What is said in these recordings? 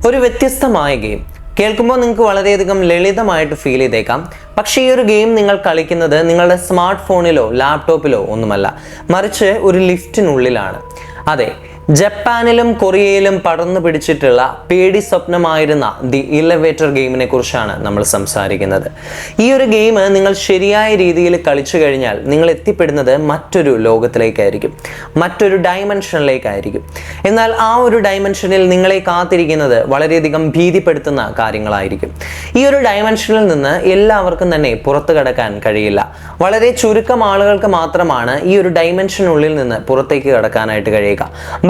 ഒരു വ്യത്യസ്തമായ ഗെയിം കേൾക്കുമ്പോൾ നിങ്ങൾക്ക് വളരെയധികം ലളിതമായിട്ട് ഫീൽ ചെയ്തേക്കാം. പക്ഷേ ഈ ഒരു ഗെയിം നിങ്ങൾ കളിക്കുന്നത് നിങ്ങളുടെ സ്മാർട്ട് ഫോണിലോ ലാപ്ടോപ്പിലോ ഒന്നുമല്ല, മറിച്ച് ഒരു ലിഫ്റ്റിനുള്ളിലാണ്. അതെ, ജപ്പാനിലും കൊറിയയിലും പടർന്നു പിടിച്ചിട്ടുള്ള പേടി സ്വപ്നമായിരുന്ന ദി ഇലവേറ്റർ ഗെയിമിനെ കുറിച്ചാണ് നമ്മൾ സംസാരിക്കുന്നത്. ഈ ഒരു ഗെയിം നിങ്ങൾ ശരിയായ രീതിയിൽ കളിച്ചു കഴിഞ്ഞാൽ നിങ്ങൾ എത്തിപ്പെടുന്നത് മറ്റൊരു ലോകത്തിലേക്കായിരിക്കും, മറ്റൊരു ഡയമെൻഷനിലേക്കായിരിക്കും. എന്നാൽ ആ ഒരു ഡയമെൻഷനിൽ നിങ്ങളെ കാത്തിരിക്കുന്നത് വളരെയധികം ഭീതിപ്പെടുത്തുന്ന കാര്യങ്ങളായിരിക്കും. ഈ ഒരു ഡയമെൻഷനിൽ നിന്ന് എല്ലാവർക്കും തന്നെ പുറത്തു കടക്കാൻ കഴിയില്ല. വളരെ ചുരുക്കം ആളുകൾക്ക് മാത്രമാണ് ഈ ഒരു ഡയമെൻഷനുള്ളിൽ നിന്ന് പുറത്തേക്ക് കടക്കാനായിട്ട് കഴിയുക.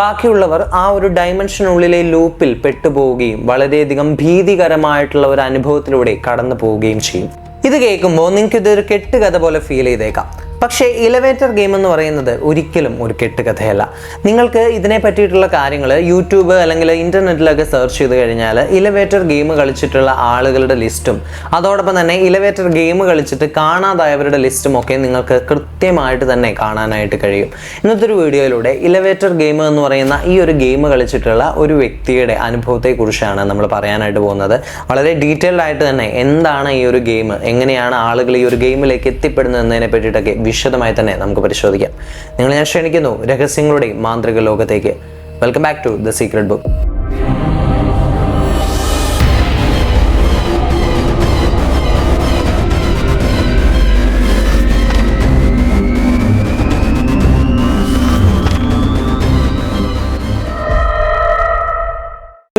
ബാക്കിയുള്ളവർ ആ ഒരു ഡയമെൻഷനുള്ളിലെ ലൂപ്പിൽ പെട്ടുപോവുകയും വളരെയധികം ഭീതികരമായിട്ടുള്ള ഒരു അനുഭവത്തിലൂടെ കടന്നു പോവുകയും ചെയ്യും. ഇത് കേൾക്കുമ്പോൾ നിങ്ങൾക്ക് ഇതൊരു കെട്ടുകഥ പോലെ ഫീൽ ചെയ്തേക്കാം. പക്ഷേ ഇലവേറ്റർ ഗെയിം എന്ന് പറയുന്നത് ഒരിക്കലും ഒരു കെട്ടുകഥയല്ല. നിങ്ങൾക്ക് ഇതിനെ പറ്റിയിട്ടുള്ള കാര്യങ്ങൾ യൂട്യൂബ് അല്ലെങ്കിൽ ഇൻ്റർനെറ്റിലൊക്കെ സെർച്ച് ചെയ്ത് കഴിഞ്ഞാൽ ഇലവേറ്റർ ഗെയിം കളിച്ചിട്ടുള്ള ആളുകളുടെ ലിസ്റ്റും അതോടൊപ്പം തന്നെ ഇലവേറ്റർ ഗെയിം കളിച്ചിട്ട് കാണാതായവരുടെ ലിസ്റ്റും ഒക്കെ നിങ്ങൾക്ക് കൃത്യമായിട്ട് തന്നെ കാണാനായിട്ട് കഴിയും. ഇന്നത്തെ ഒരു വീഡിയോയിലൂടെ ഇലവേറ്റർ ഗെയിം എന്ന് പറയുന്ന ഈ ഒരു ഗെയിം കളിച്ചിട്ടുള്ള ഒരു വ്യക്തിയുടെ അനുഭവത്തെക്കുറിച്ചാണ് നമ്മൾ പറയാനായിട്ട് പോകുന്നത്. വളരെ ഡീറ്റെയിൽഡ് ആയിട്ട് തന്നെ എന്താണ് ഈ ഒരു ഗെയിം, എങ്ങനെയാണ് ആളുകൾ ഈ ഒരു ഗെയിമിലേക്ക് എത്തിപ്പെടുന്നത് എന്നതിനെ പറ്റിയിട്ടൊക്കെ വിശദമായി തന്നെ നമുക്ക് പരിശോധിക്കാം. നിങ്ങൾ ഞാൻ ക്ഷണിക്കുന്നു രഹസ്യങ്ങളുടെ മാന്ത്രിക ലോകത്തേക്ക്. Welcome back to the secret book.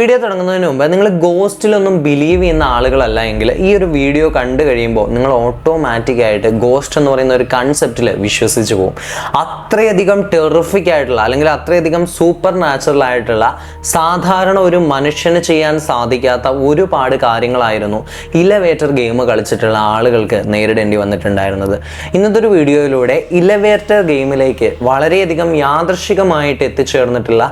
Video തുടങ്ങുന്നതിന് മുമ്പ് നിങ്ങൾ ഗോസ്റ്റിലൊന്നും ബിലീവ് ചെയ്യുന്ന ആളുകളല്ല എങ്കിൽ ഈ ഒരു വീഡിയോ കണ്ടു കഴിയുമ്പോൾ നിങ്ങൾ ഓട്ടോമാറ്റിക്കായിട്ട് ഗോസ്റ്റ് എന്ന് പറയുന്ന ഒരു കൺസെപ്റ്റിൽ വിശ്വസിച്ച് പോകും. അത്രയധികം ടെറിഫിക് ആയിട്ടുള്ള അല്ലെങ്കിൽ അത്രയധികം സൂപ്പർ നാച്ചുറൽ ആയിട്ടുള്ള സാധാരണ ഒരു മനുഷ്യന് ചെയ്യാൻ സാധിക്കാത്ത ഒരുപാട് കാര്യങ്ങളായിരുന്നു ഇലവേറ്റർ ഗെയിം കളിച്ചിട്ടുള്ള ആളുകൾക്ക് നേരിടേണ്ടി വന്നിട്ടുണ്ടായിരുന്നത്. ഇന്നത്തെ ഒരു വീഡിയോയിലൂടെ ഇലവേറ്റർ ഗെയിമിലേക്ക് വളരെയധികം യാദൃശികമായിട്ട് എത്തിച്ചേർന്നിട്ടുള്ള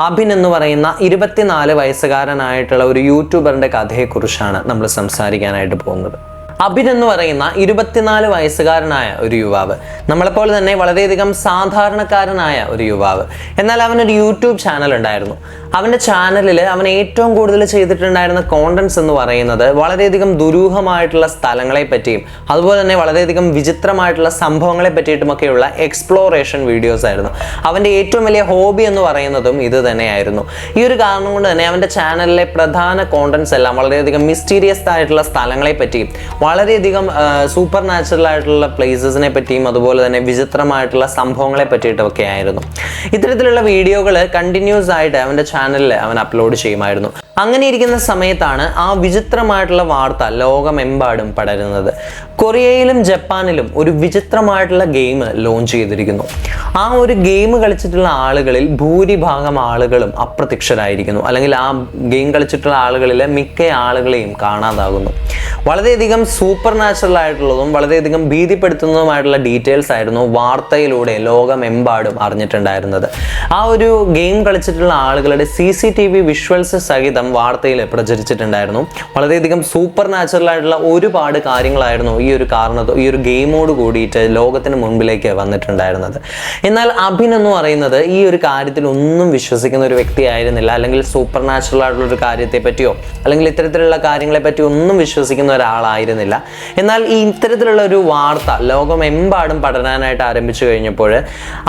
അഭിൻ എന്ന് പറയുന്ന 24 വയസ്സുകാരനായിട്ടുള്ള ഒരു യൂട്യൂബറിന്റെ കഥയെക്കുറിച്ചാണ് നമ്മൾ സംസാരിക്കാനായിട്ട് പോകുന്നത്. അഭിൻ എന്ന് പറയുന്ന 24 വയസ്സുകാരനായ ഒരു യുവാവ്, നമ്മളെപ്പോലെ തന്നെ വളരെയധികം സാധാരണക്കാരനായ ഒരു യുവാവ്. എന്നാൽ അവനൊരു യൂട്യൂബ് ചാനൽ ഉണ്ടായിരുന്നു. അവൻ്റെ ചാനലിൽ അവൻ ഏറ്റവും കൂടുതൽ ചെയ്തിട്ടുണ്ടായിരുന്ന കോണ്ടന്റ്സ് എന്ന് പറയുന്നത് വളരെയധികം ദുരൂഹമായിട്ടുള്ള സ്ഥലങ്ങളെ പറ്റിയും അതുപോലെ തന്നെ വളരെയധികം വിചിത്രമായിട്ടുള്ള സംഭവങ്ങളെ പറ്റിയിട്ടുമൊക്കെയുള്ള എക്സ്പ്ലോറേഷൻ വീഡിയോസ് ആയിരുന്നു. അവൻ്റെ ഏറ്റവും വലിയ ഹോബി എന്ന് പറയുന്നതും ഇത് തന്നെയായിരുന്നു. ഈ ഒരു കാരണം കൊണ്ട് തന്നെ അവൻ്റെ ചാനലിലെ പ്രധാന കോണ്ടന്റ്സ് എല്ലാം വളരെയധികം മിസ്റ്റീരിയസ് ആയിട്ടുള്ള സ്ഥലങ്ങളെ പറ്റിയും വളരെയധികം സൂപ്പർ നാച്ചുറൽ ആയിട്ടുള്ള പ്ലേസസിനെ പറ്റിയും അതുപോലെ തന്നെ വിചിത്രമായിട്ടുള്ള സംഭവങ്ങളെ പറ്റിയിട്ടൊക്കെ ആയിരുന്നു. ഇത്തരത്തിലുള്ള വീഡിയോകൾ കണ്ടിന്യൂസ് ആയിട്ട് അവൻ്റെ ചാനലിൽ അവൻ അപ്ലോഡ് ചെയ്യുമായിരുന്നു. അങ്ങനെ ഇരിക്കുന്ന സമയത്താണ് ആ വിചിത്രമായിട്ടുള്ള വാർത്ത ലോകമെമ്പാടും പടരുന്നത്. കൊറിയയിലും ജപ്പാനിലും ഒരു വിചിത്രമായിട്ടുള്ള ഗെയിം ലോഞ്ച് ചെയ്തിരിക്കുന്നു. ആ ഒരു ഗെയിം കളിച്ചിട്ടുള്ള ആളുകളിൽ ഭൂരിഭാഗം ആളുകളും അപ്രത്യക്ഷരായിരിക്കുന്നു, അല്ലെങ്കിൽ ആ ഗെയിം കളിച്ചിട്ടുള്ള ആളുകളിലെ മിക്ക ആളുകളെയും കാണാതാകുന്നു. വളരെയധികം സൂപ്പർ നാച്ചുറൽ ആയിട്ടുള്ളതും വളരെയധികം ഭീതിപ്പെടുത്തുന്നതുമായിട്ടുള്ള ഡീറ്റെയിൽസ് ആയിരുന്നു വാർത്തയിലൂടെ ലോകമെമ്പാടും അറിഞ്ഞിട്ടുണ്ടായിരുന്നത്. ആ ഒരു ഗെയിം കളിച്ചിട്ടുള്ള ആളുകളുടെ CCTV വിഷ്വൽസ് സഹിതം വാർത്തയിൽ പ്രചരിച്ചിട്ടുണ്ടായിരുന്നു. വളരെയധികം സൂപ്പർ നാച്ചുറൽ ആയിട്ടുള്ള ഒരുപാട് കാര്യങ്ങളായിരുന്നു ഈ ഒരു ഗെയിമോട് കൂടിയിട്ട് ലോകത്തിന് മുൻപിലേക്ക് വന്നിട്ടുണ്ടായിരുന്നത്. എന്നാൽ അഭിൻ എന്ന് പറയുന്നത് ഈ ഒരു കാര്യത്തിൽ ഒന്നും വിശ്വസിക്കുന്ന ഒരു വ്യക്തിയായിരുന്നില്ല, അല്ലെങ്കിൽ സൂപ്പർ നാച്ചുറൽ ആയിട്ടുള്ള ഒരു കാര്യത്തെ പറ്റിയോ അല്ലെങ്കിൽ ഇത്തരത്തിലുള്ള കാര്യങ്ങളെ പറ്റി ഒന്നും വിശ്വസിക്കുന്ന ഒരാളായിരുന്നില്ല. എന്നാൽ ഈ ഇത്തരത്തിലുള്ള ഒരു വാർത്ത ലോകമെമ്പാടും പടരാനായിട്ട് ആരംഭിച്ചു കഴിഞ്ഞപ്പോൾ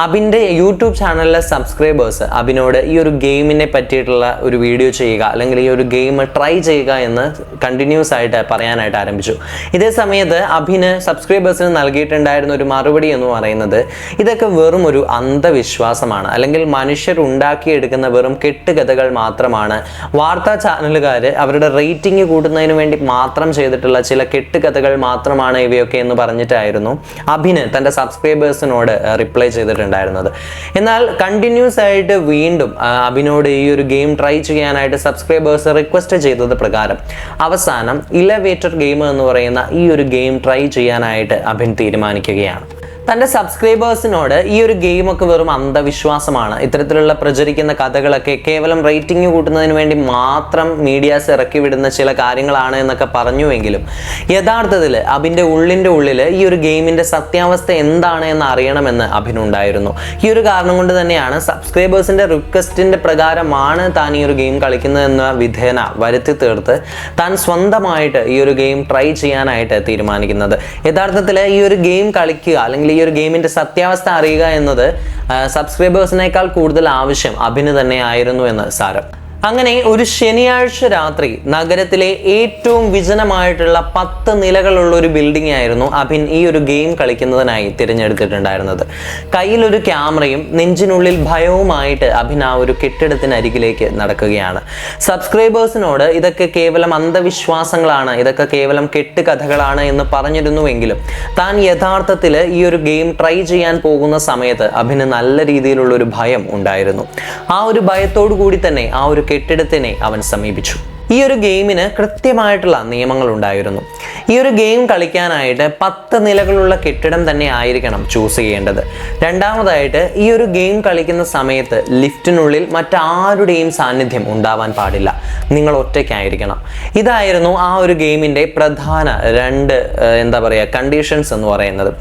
അഭിൻ്റെ യൂട്യൂബ് ചാനലിലെ സബ്സ്ക്രൈബേഴ്സ് അഭിനോട് ഈ ഒരു ഗെയിമിനെ പറ്റിയിട്ടുള്ള ഒരു വീഡിയോ ചെയ്യുക അല്ലെങ്കിൽ ഈ ഒരു ഗെയിം ട്രൈ ചെയ്യുക എന്ന് കണ്ടിന്യൂസ് ആയിട്ട് പറയാനായിട്ട് ആരംഭിച്ചു. ഇതേ സമയത്ത് അഭിന് സബ്സ്ക്രൈബേഴ്സിന് നൽകിയിട്ടുണ്ടായിരുന്ന ഒരു മറുപടി എന്ന് പറയുന്നത് ഇതൊക്കെ വെറും ഒരു അന്ധവിശ്വാസമാണ്, അല്ലെങ്കിൽ മനുഷ്യർ ഉണ്ടാക്കിയെടുക്കുന്ന വെറും കെട്ടുകഥകൾ മാത്രമാണ്, വാർത്താ ചാനലുകാർ അവരുടെ റേറ്റിംഗ് കൂട്ടുന്നതിന് വേണ്ടി മാത്രം ചെയ്തിട്ടുള്ള ചില കെട്ടുകഥകൾ മാത്രമാണ് ഇവയൊക്കെ എന്ന് പറഞ്ഞിട്ടായിരുന്നു അഭിന് തൻ്റെ സബ്സ്ക്രൈബേഴ്സിനോട് റിപ്ലൈ ചെയ്തിട്ടുണ്ടായിരുന്നത്. എന്നാൽ കണ്ടിന്യൂസ് ആയിട്ട് വീണ്ടും അഭിനോട് ഈ ഒരു ഗെയിം ട്രൈ ചെയ്യാനായിട്ട് സബ്സ്ക്രൈബേഴ്സ് റിക്വസ്റ്റ് ചെയ്തത് പ്രകാരം അവസാനം ഇലവേറ്റർ ഗെയിം എന്ന് പറയുന്ന ഈ ഒരു ഗെയിം ട്രൈ ചെയ്യാനായിട്ട് അഭിൻ തീരുമാനിക്കുകയാണ്. തൻ്റെ സബ്സ്ക്രൈബേഴ്സിനോട് ഈ ഒരു ഗെയിമൊക്കെ വെറും അന്ധവിശ്വാസമാണ്, ഇത്തരത്തിലുള്ള പ്രചരിക്കുന്ന കഥകളൊക്കെ കേവലം റേറ്റിംഗ് കൂട്ടുന്നതിന് വേണ്ടി മാത്രം മീഡിയാസ് ഇറക്കി വിടുന്ന ചില കാര്യങ്ങളാണ് എന്നൊക്കെ പറഞ്ഞുവെങ്കിലും യഥാർത്ഥത്തിൽ അഭിൻ്റെ ഉള്ളിൽ ഈ ഒരു ഗെയിമിൻ്റെ സത്യാവസ്ഥ എന്താണ് എന്ന് അറിയണമെന്ന് അഭിനുണ്ടായിരുന്നു. ഈ ഒരു കാരണം കൊണ്ട് തന്നെയാണ് സബ്സ്ക്രൈബേഴ്സിൻ്റെ റിക്വസ്റ്റിൻ്റെ പ്രകാരമാണ് താൻ ഈ ഒരു ഗെയിം കളിക്കുന്നതെന്ന വിധേന വരുത്തി തീർത്ത് താൻ സ്വന്തമായിട്ട് ഈ ഒരു ഗെയിം ട്രൈ ചെയ്യാനായിട്ട് തീരുമാനിക്കുന്നത്. യഥാർത്ഥത്തിൽ ഈ ഒരു ഗെയിം കളിക്കുക അല്ലെങ്കിൽ ഈ ഒരു ഗെയിമിൻ്റെ സത്യാവസ്ഥ അറിയുക എന്നത് സബ്സ്ക്രൈബേഴ്സിനേക്കാൾ കൂടുതൽ ആവശ്യം അഭിന് തന്നെ ആയിരുന്നു എന്ന് സാരം. അങ്ങനെ ഒരു ശനിയാഴ്ച രാത്രി നഗരത്തിലെ ഏറ്റവും വിജനമായിട്ടുള്ള 10 നിലകളുള്ള ഒരു ബിൽഡിംഗ് ആയിരുന്നു അഭിൻ ഈ ഒരു ഗെയിം കളിക്കുന്നതിനായി തിരഞ്ഞെടുത്തിട്ടുണ്ടായിരുന്നത്. കയ്യിലൊരു ക്യാമറയും നെഞ്ചിനുള്ളിൽ ഭയവുമായിട്ട് അഭിൻ ആ ഒരു കെട്ടിടത്തിനരികിലേക്ക് നടക്കുകയാണ്. സബ്സ്ക്രൈബേഴ്സിനോട് ഇതൊക്കെ കേവലം അന്ധവിശ്വാസങ്ങളാണ്, ഇതൊക്കെ കേവലം കെട്ടുകഥകളാണ് എന്ന് പറഞ്ഞിരുന്നുവെങ്കിലും താൻ യഥാർത്ഥത്തിൽ ഈ ഒരു ഗെയിം ട്രൈ ചെയ്യാൻ പോകുന്ന സമയത്ത് അഭിന് നല്ല രീതിയിലുള്ള ഒരു ഭയം ഉണ്ടായിരുന്നു. ആ ഒരു ഭയത്തോടു കൂടി തന്നെ ആ ഒരു കെട്ടിടത്തിനെ അവൻ സമീപിച്ചു. ഈ ഒരു ഗെയിമിന് കൃത്യമായിട്ടുള്ള നിയമങ്ങൾ ഉണ്ടായിരുന്നു. ഈ ഒരു ഗെയിം കളിക്കാനായിട്ട് 10 നിലകളുള്ള കെട്ടിടം തന്നെ ആയിരിക്കണം ചൂസ് ചെയ്യേണ്ടത്. രണ്ടാമതായിട്ട് ഈ ഒരു ഗെയിം കളിക്കുന്ന സമയത്ത് ലിഫ്റ്റിനുള്ളിൽ മറ്റാരുടെയും സാന്നിധ്യം ഉണ്ടാവാൻ പാടില്ല, നിങ്ങൾ ഒറ്റയ്ക്കായിരിക്കണം. ഇതായിരുന്നു ആ ഒരു ഗെയിമിൻ്റെ പ്രധാന 2 കണ്ടീഷൻസ് എന്ന് പറയുന്നത്.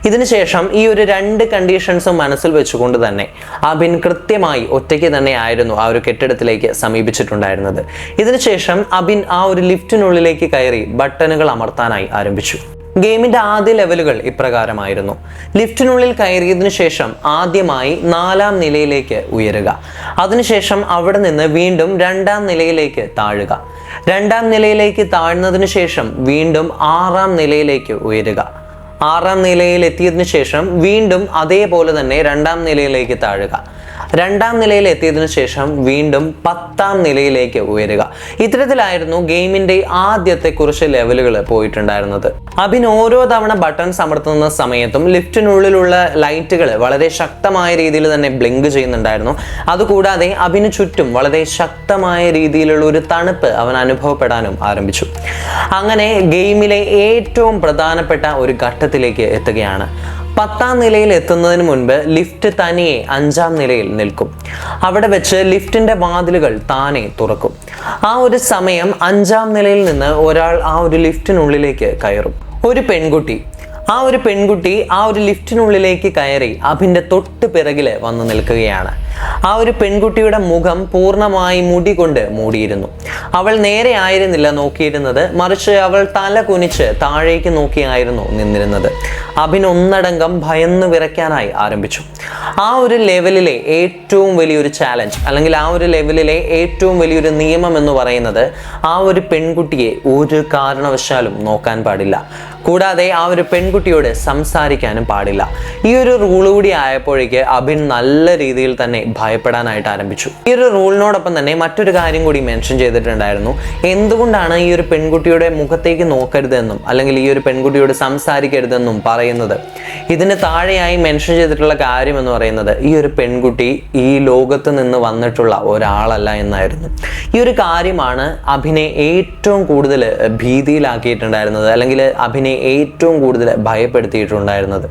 ഇതിനുശേഷം ഈ ഒരു 2 കണ്ടീഷൻസും മനസ്സിൽ വെച്ചുകൊണ്ട് തന്നെ അഭിൻ കൃത്യമായി ഒറ്റയ്ക്ക് തന്നെ ആയിരുന്നു ആ ഒരു കെട്ടിടത്തിലേക്ക് സമീപിച്ചിട്ടുണ്ടായിരുന്നത്. ഇതിനുശേഷം അഭിൻ ആ ഒരു ലിഫ്റ്റിനുള്ളിലേക്ക് കയറി ബട്ടണുകൾ അമർത്താനായി ആരംഭിച്ചു. ഗെയിമിന്റെ ആദ്യ ലെവലുകൾ ഇപ്രകാരമായിരുന്നു. ലിഫ്റ്റിനുള്ളിൽ കയറിയതിനു ശേഷം ആദ്യമായി 4ാം നിലയിലേക്ക് ഉയരുക, അതിനുശേഷം അവിടെ നിന്ന് വീണ്ടും 2ാം നിലയിലേക്ക് താഴുക, 2ാം നിലയിലേക്ക് താഴ്ന്നതിനു ശേഷം വീണ്ടും 6ാം നിലയിലേക്ക് ഉയരുക, 6ാം നിലയിൽ എത്തിയതിനു ശേഷം വീണ്ടും അതേപോലെ തന്നെ 2ാം നിലയിലേക്ക് താഴുക, 2ാം നിലയിൽ എത്തിയതിനു ശേഷം വീണ്ടും 10ാം നിലയിലേക്ക് ഉയരുക. ഇത്തരത്തിലായിരുന്നു ഗെയിമിന്റെ ആദ്യത്തെ കുറച്ച് ലെവലുകൾ പോയിട്ടുണ്ടായിരുന്നത്. അഭിൻ ഓരോ തവണ ബട്ടൺസ് അമർത്തുന്ന സമയത്തും ലിഫ്റ്റിനുള്ളിലുള്ള ലൈറ്റുകൾ വളരെ ശക്തമായ രീതിയിൽ തന്നെ ബ്ലിങ്ക് ചെയ്യുന്നുണ്ടായിരുന്നു. അതുകൂടാതെ അഭിന് ചുറ്റും വളരെ ശക്തമായ രീതിയിലുള്ള ഒരു തണുപ്പ് അവൻ അനുഭവപ്പെടാനും ആരംഭിച്ചു. അങ്ങനെ ഗെയിമിലെ ഏറ്റവും പ്രധാനപ്പെട്ട ഒരു ഘട്ടത്തിലേക്ക് എത്തുകയാണ്. 10ാം നിലയിൽ എത്തുന്നതിന് മുൻപ് ലിഫ്റ്റ് തനിയെ 5ാം നിലയിൽ നിൽക്കും. അവിടെ വെച്ച് ലിഫ്റ്റിന്റെ വാതിലുകൾ താനെ തുറക്കും. ആ ഒരു സമയം 5ാം നിലയിൽ നിന്ന് ഒരാൾ ആ ഒരു ലിഫ്റ്റിനുള്ളിലേക്ക് കയറും. ഒരു പെൺകുട്ടി. ആ ഒരു ലിഫ്റ്റിനുള്ളിലേക്ക് കയറി അഭിന്റെ തൊട്ട് പിറകില് വന്ന് നിൽക്കുകയാണ്. ആ ഒരു പെൺകുട്ടിയുടെ മുഖം പൂർണ്ണമായി മുടി കൊണ്ട് മൂടിയിരുന്നു. അവൾ നേരെ ആയിരുന്നില്ല നോക്കിയിരുന്നത്, മറിച്ച് അവൾ തല കുനിച്ച് താഴേക്ക് നോക്കിയായിരുന്നു നിന്നിരുന്നത്. അഭിൻ ഒന്നടങ്കം ഭയന്നു വിറയ്ക്കാനായി ആരംഭിച്ചു. ആ ഒരു ലെവലിലെ ഏറ്റവും വലിയൊരു ചാലഞ്ച് അല്ലെങ്കിൽ ആ ഒരു ലെവലിലെ ഏറ്റവും വലിയൊരു നിയമം എന്ന് പറയുന്നത് ആ ഒരു പെൺകുട്ടിയെ ഒരു കാരണവശാലും നോക്കാൻ പാടില്ല, കൂടാതെ ആ ഒരു പെൺകുട്ടിയോട് സംസാരിക്കാനും പാടില്ല. ഈ ഒരു റൂൾ കൂടി ആയപ്പോഴേക്ക് അഭിൻ നല്ല രീതിയിൽ തന്നെ ഭയപ്പെടാനായിട്ട് ആരംഭിച്ചു. ഈ ഒരു റൂളിനോടൊപ്പം തന്നെ മറ്റൊരു കാര്യം കൂടി മെൻഷൻ ചെയ്തിട്ടുണ്ടായിരുന്നു. എന്തുകൊണ്ടാണ് ഈ ഒരു പെൺകുട്ടിയുടെ മുഖത്തേക്ക് നോക്കരുതെന്നും അല്ലെങ്കിൽ ഈ ഒരു പെൺകുട്ടിയോട് സംസാരിക്കരുതെന്നും പറയുന്നത്? ഇതിന് താഴെയായി മെൻഷൻ ചെയ്തിട്ടുള്ള കാര്യം എന്ന് പറയുന്നത് ഈ ഒരു പെൺകുട്ടി ഈ ലോകത്ത് നിന്ന് വന്നിട്ടുള്ള ഒരാളല്ല എന്നായിരുന്നു. ഈ ഒരു കാര്യമാണ് അഭിനെ ഏറ്റവും കൂടുതൽ ഭീതിയിലാക്കിയിട്ടുണ്ടായിരുന്നത് അല്ലെങ്കിൽ അഭിനെ ഏറ്റവും കൂടുതൽ ഭയപ്പെടുത്തിയിട്ടുണ്ടായിരുന്നത്.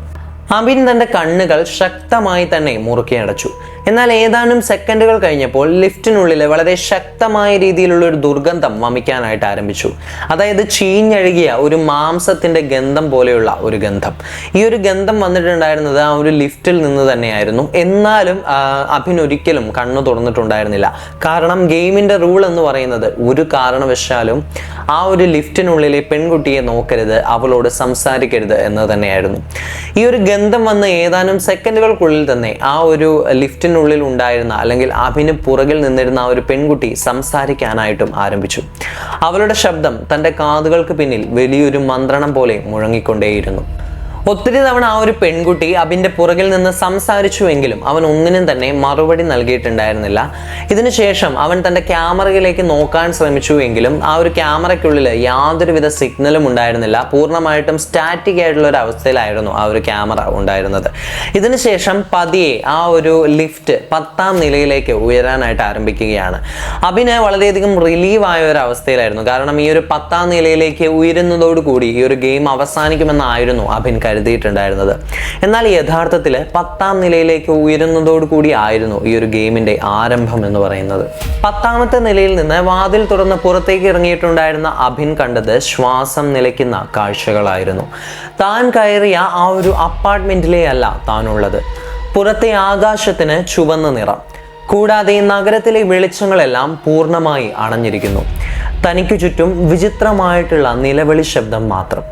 അഭിൻ തൻ്റെ കണ്ണുകൾ ശക്തമായി തന്നെ മുറുക്കി അടച്ചു. എന്നാൽ ഏതാനും സെക്കൻഡുകൾ കഴിഞ്ഞപ്പോൾ ലിഫ്റ്റിനുള്ളിൽ വളരെ ശക്തമായ രീതിയിലുള്ള ഒരു ദുർഗന്ധം വമിക്കാനായിട്ട് ആരംഭിച്ചു. അതായത് ചീഞ്ഞഴുകിയ ഒരു മാംസത്തിന്റെ ഗന്ധം പോലെയുള്ള ഒരു ഗന്ധം. ഈ ഒരു ഗന്ധം വന്നിട്ടുണ്ടായിരുന്നത് ആ ഒരു ലിഫ്റ്റിൽ നിന്ന് തന്നെയായിരുന്നു. എന്നാലും അഭിൻ ഒരിക്കലും കണ്ണു തുറന്നിട്ടുണ്ടായിരുന്നില്ല. കാരണം ഗെയിമിന്റെ റൂൾ എന്ന് പറയുന്നത് ഒരു കാരണവശാലും ആ ഒരു ലിഫ്റ്റിനുള്ളിലെ പെൺകുട്ടിയെ നോക്കരുത്, അവളോട് സംസാരിക്കരുത് എന്ന് തന്നെയായിരുന്നു. ഈ ഒരു ഗന്ധം വന്ന് ഏതാനും സെക്കൻഡുകൾക്കുള്ളിൽ തന്നെ ആ ഒരു ലിഫ്റ്റിനുള്ളിൽ ഉണ്ടായിരുന്ന അല്ലെങ്കിൽ അഭിന് പുറകിൽ നിന്നിരുന്ന ആ ഒരു പെൺകുട്ടി സംസാരിക്കാനായിട്ടും ആരംഭിച്ചു. അവളുടെ ശബ്ദം തൻ്റെ കാതുകൾക്ക് പിന്നിൽ വലിയൊരു മന്ത്രണം പോലെ മുഴങ്ങിക്കൊണ്ടേയിരുന്നു. ഒത്തിരി തവണ ആ ഒരു പെൺകുട്ടി അഭിന്റെ പുറകിൽ നിന്ന് സംസാരിച്ചുവെങ്കിലും അവൻ ഒന്നിനും തന്നെ മറുപടി നൽകിയിട്ടുണ്ടായിരുന്നില്ല. ഇതിനുശേഷം അവൻ തൻ്റെ ക്യാമറയിലേക്ക് നോക്കാൻ ശ്രമിച്ചുവെങ്കിലും ആ ഒരു ക്യാമറയ്ക്കുള്ളിൽ യാതൊരുവിധ സിഗ്നലും ഉണ്ടായിരുന്നില്ല. പൂർണ്ണമായിട്ടും സ്റ്റാറ്റിക് ആയിട്ടുള്ള ഒരു അവസ്ഥയിലായിരുന്നു ആ ഒരു ക്യാമറ ഉണ്ടായിരുന്നത്. ഇതിനുശേഷം പതിയെ ആ ഒരു ലിഫ്റ്റ് 10ാം നിലയിലേക്ക് ഉയരാനായിട്ട് ആരംഭിക്കുകയാണ്. അഭിന് വളരെയധികം റിലീവായ ഒരു അവസ്ഥയിലായിരുന്നു. കാരണം ഈ ഒരു 10ാം നിലയിലേക്ക് ഉയരുന്നതോടുകൂടി ഈ ഒരു ഗെയിം അവസാനിക്കുമെന്നായിരുന്നു അഭിൻ കരുതിയിട്ടുണ്ടായിരുന്നത്. എന്നാൽ യഥാർത്ഥത്തിൽ 10ാം നിലയിലേക്ക് ഉയരുന്നതോടുകൂടി ആയിരുന്നു ഈ ഒരു ഗെയിമിൻ്റെ ആരംഭം എന്ന് പറയുന്നത്. 10ാമത്തെ നിലയിൽ നിന്ന് വാതിൽ തുറന്ന് പുറത്തേക്ക് ഇറങ്ങിയിട്ടുണ്ടായിരുന്ന അഭിൻ കണ്ടത് ശ്വാസം നിലയ്ക്കുന്ന കാഴ്ചകളായിരുന്നു. താൻ കയറിയ ആ ഒരു അപ്പാർട്ട്മെൻറ്റിലേ അല്ല താനുള്ളത്. പുറത്തെ ആകാശത്തിന് ചുവന്ന നിറം, കൂടാതെ നഗരത്തിലെ വെളിച്ചങ്ങളെല്ലാം പൂർണ്ണമായി അണഞ്ഞിരിക്കുന്നു. തനിക്കു ചുറ്റും വിചിത്രമായിട്ടുള്ള നിലവിളി ശബ്ദം മാത്രം.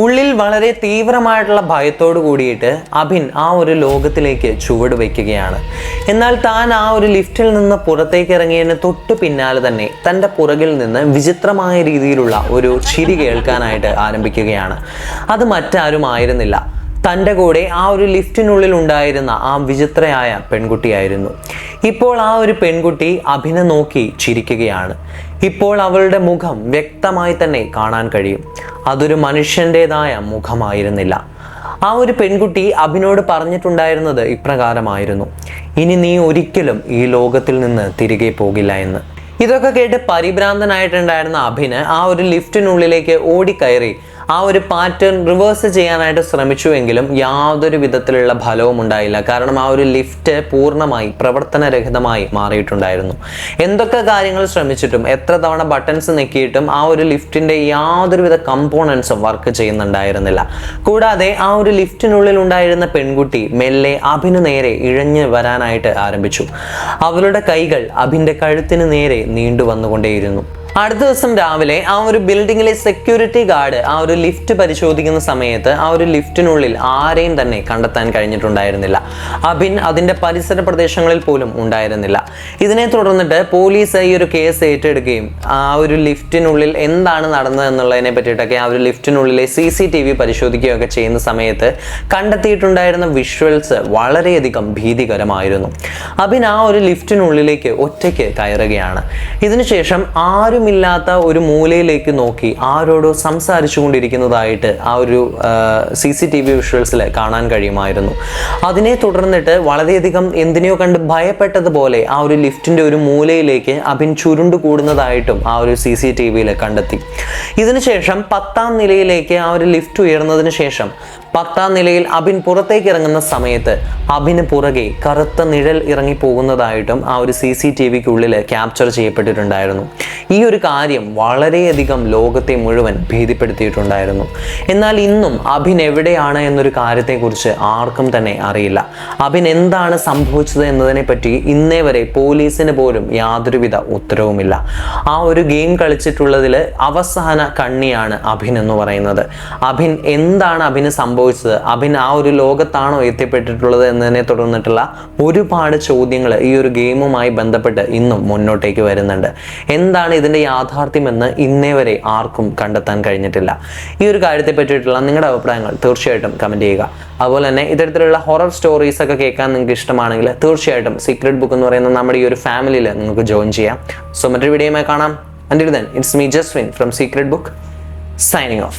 ഉള്ളിൽ വളരെ തീവ്രമായിട്ടുള്ള ഭയത്തോട് കൂടിയിട്ട് അഭിൻ ആ ഒരു ലോകത്തിലേക്ക് ചുവട് വയ്ക്കുകയാണ്. എന്നാൽ താൻ ആ ഒരു ലിഫ്റ്റിൽ നിന്ന് പുറത്തേക്ക് ഇറങ്ങിയതിന് തൊട്ട് പിന്നാലെ തന്നെ തൻ്റെ പുറകിൽ നിന്ന് വിചിത്രമായ രീതിയിലുള്ള ഒരു ചിരി കേൾക്കാനായിട്ട് ആരംഭിക്കുകയാണ്. അത് മറ്റാരും ആയിരുന്നില്ല, തൻ്റെ കൂടെ ആ ഒരു ലിഫ്റ്റിനുള്ളിൽ ഉണ്ടായിരുന്ന ആ വിചിത്രയായ പെൺകുട്ടിയായിരുന്നു. ഇപ്പോൾ ആ ഒരു പെൺകുട്ടി അഭിനെ നോക്കി ചിരിക്കുകയാണ്. ഇപ്പോൾ അവളുടെ മുഖം വ്യക്തമായി തന്നെ കാണാൻ കഴിയും. അതൊരു മനുഷ്യൻ്റെതായ മുഖമായിരുന്നില്ല. ആ ഒരു പെൺകുട്ടി അഭിനോട് പറഞ്ഞിട്ടുണ്ടായിരുന്നത് ഇപ്രകാരമായിരുന്നു: ഇനി നീ ഒരിക്കലും ഈ ലോകത്തിൽ നിന്ന് തിരികെ പോകില്ല എന്ന്. ഇതൊക്കെ കേട്ട് പരിഭ്രാന്തനായിട്ടുണ്ടായിരുന്ന അഭിന് ആ ഒരു ലിഫ്റ്റിനുള്ളിലേക്ക് ഓടിക്കയറി ആ ഒരു പാറ്റേൺ റിവേഴ്സ് ചെയ്യാനായിട്ട് ശ്രമിച്ചുവെങ്കിലും യാതൊരു വിധത്തിലുള്ള ഫലവും ഉണ്ടായില്ല. കാരണം ആ ഒരു ലിഫ്റ്റ് പൂർണ്ണമായി പ്രവർത്തനരഹിതമായി മാറിയിട്ടുണ്ടായിരുന്നു. എന്തൊക്കെ കാര്യങ്ങൾ ശ്രമിച്ചിട്ടും എത്ര തവണ ബട്ടൺസ് നെക്കിയിട്ടും ആ ഒരു ലിഫ്റ്റിൻ്റെ യാതൊരുവിധ കമ്പോണൻസും വർക്ക് ചെയ്യുന്നുണ്ടായിരുന്നില്ല. കൂടാതെ ആ ഒരു ലിഫ്റ്റിനുള്ളിൽ ഉണ്ടായിരുന്ന പെൺകുട്ടി മെല്ലെ അഭിന് നേരെ ഇഴഞ്ഞു വരാനായിട്ട് ആരംഭിച്ചു. അവളുടെ കൈകൾ അഭിൻ്റെ കഴുത്തിന് നേരെ നീണ്ടു വന്നുകൊണ്ടേയിരുന്നു. അടുത്ത ദിവസം രാവിലെ ആ ഒരു ബിൽഡിങ്ങിലെ സെക്യൂരിറ്റി ഗാർഡ് ആ ഒരു ലിഫ്റ്റ് പരിശോധിക്കുന്ന സമയത്ത് ആ ഒരു ലിഫ്റ്റിനുള്ളിൽ ആരെയും തന്നെ കണ്ടെത്താൻ കഴിഞ്ഞിട്ടുണ്ടായിരുന്നില്ല. അഭിൻ അതിൻ്റെ പരിസര പ്രദേശങ്ങളിൽ പോലും ഉണ്ടായിരുന്നില്ല. ഇതിനെ തുടർന്നിട്ട് പോലീസ് ഈ ഒരു കേസ് ഏറ്റെടുക്കുകയും ആ ഒരു ലിഫ്റ്റിനുള്ളിൽ എന്താണ് നടന്നത് എന്നുള്ളതിനെ പറ്റിയിട്ടൊക്കെ ആ ഒരു ലിഫ്റ്റിനുള്ളിലെ CCTV പരിശോധിക്കുകയൊക്കെ ചെയ്യുന്ന സമയത്ത് കണ്ടെത്തിയിട്ടുണ്ടായിരുന്ന വിഷ്വൽസ് വളരെയധികം ഭീതികരമായിരുന്നു. അഭിൻ ആ ഒരു ലിഫ്റ്റിനുള്ളിലേക്ക് ഒറ്റയ്ക്ക് കയറുകയാണ്. ഇതിനുശേഷം ആരുമില്ലാത്ത ഒരു മൂലയിലേക്ക് നോക്കി ആരോടോ സംസാരിച്ചു കൊണ്ടിരിക്കുന്നതായിട്ട് ആ ഒരു CCTV വിഷ്വൽസിൽ കാണാൻ കഴിയുമായിരുന്നു. അതിനെ തുടർന്നിട്ട് വളരെയധികം എന്തിനെയോ കണ്ട് ഭയപ്പെട്ടതുപോലെ ആ ഒരു ലിഫ്റ്റിൻ്റെ ഒരു മൂലയിലേക്ക് അഭിൻ ചുരുണ്ടു കൂടുന്നതായിട്ടും ആ ഒരു CCTVയിൽ കണ്ടെത്തി. ഇതിനുശേഷം 10ാം നിലയിലേക്ക് ആ ഒരു ലിഫ്റ്റ് ഉയർന്നതിന് ശേഷം 10ാം നിലയിൽ അഭിൻ പുറത്തേക്ക് ഇറങ്ങുന്ന സമയത്ത് അഭിന് പുറകെ കറുത്ത നിഴൽ ഇറങ്ങി പോകുന്നതായിട്ടും ആ ഒരു CCTVക്കുള്ളിൽ ക്യാപ്ചർ ചെയ്യപ്പെട്ടിട്ടുണ്ടായിരുന്നു. ഈ ഒരു കാര്യം വളരെയധികം ലോകത്തെ മുഴുവൻ ഭീതിപ്പെടുത്തിയിട്ടുണ്ടായിരുന്നു. എന്നാൽ ഇന്നും അഭിൻ എവിടെയാണ് എന്നൊരു കാര്യത്തെക്കുറിച്ച് ആർക്കും തന്നെ അറിയില്ല. അഭിൻ എന്താണ് സംഭവിച്ചത് എന്നതിനെ പറ്റി ഇന്നേ വരെ പോലീസിന് പോലും യാതൊരുവിധ ഉത്തരവുമില്ല. ആ ഒരു ഗെയിം കളിച്ചിട്ടുള്ളതിൽ അവസാന കണ്ണിയാണ് അഭിൻ എന്ന് പറയുന്നത്. അഭിൻ എന്താണ് അഭിന് സംഭവിച്ചത്, അഭിൻ ആ ഒരു ലോകത്താണോ എത്തിപ്പെട്ടിട്ടുള്ളത് എന്നതിനെ തുടർന്നിട്ടുള്ള ഒരുപാട് ചോദ്യങ്ങൾ ഈ ഒരു ഗെയിമുമായി ബന്ധപ്പെട്ട് ഇന്നും മുന്നോട്ടേക്ക് വരുന്നുണ്ട്. എന്താണ് ഇതിൻ്റെ യാഥാർത്ഥ്യമെന്ന് ഇന്നേ വരെ ആർക്കും കണ്ടെത്താൻ കഴിഞ്ഞിട്ടില്ല. ഈ ഒരു കാര്യത്തെ പറ്റിയിട്ടുള്ള നിങ്ങളുടെ അഭിപ്രായങ്ങൾ തീർച്ചയായിട്ടും കമൻറ്റ് ചെയ്യുക. അതുപോലെ തന്നെ ഇത്തരത്തിലുള്ള ഹൊറർ സ്റ്റോറീസ് ഒക്കെ കേൾക്കാൻ നിങ്ങൾക്ക് ഇഷ്ടമാണെങ്കിൽ തീർച്ചയായിട്ടും സീക്രട്ട് ബുക്ക് എന്ന് പറയുന്ന നമ്മുടെ ഈ ഒരു ഫാമിലിയിൽ നിങ്ങൾക്ക് ജോയിൻ ചെയ്യാം. സോ മറ്റൊരു വീഡിയോയുമായി കാണാം. Until then, it's me Jaswin from Secret Book, signing off.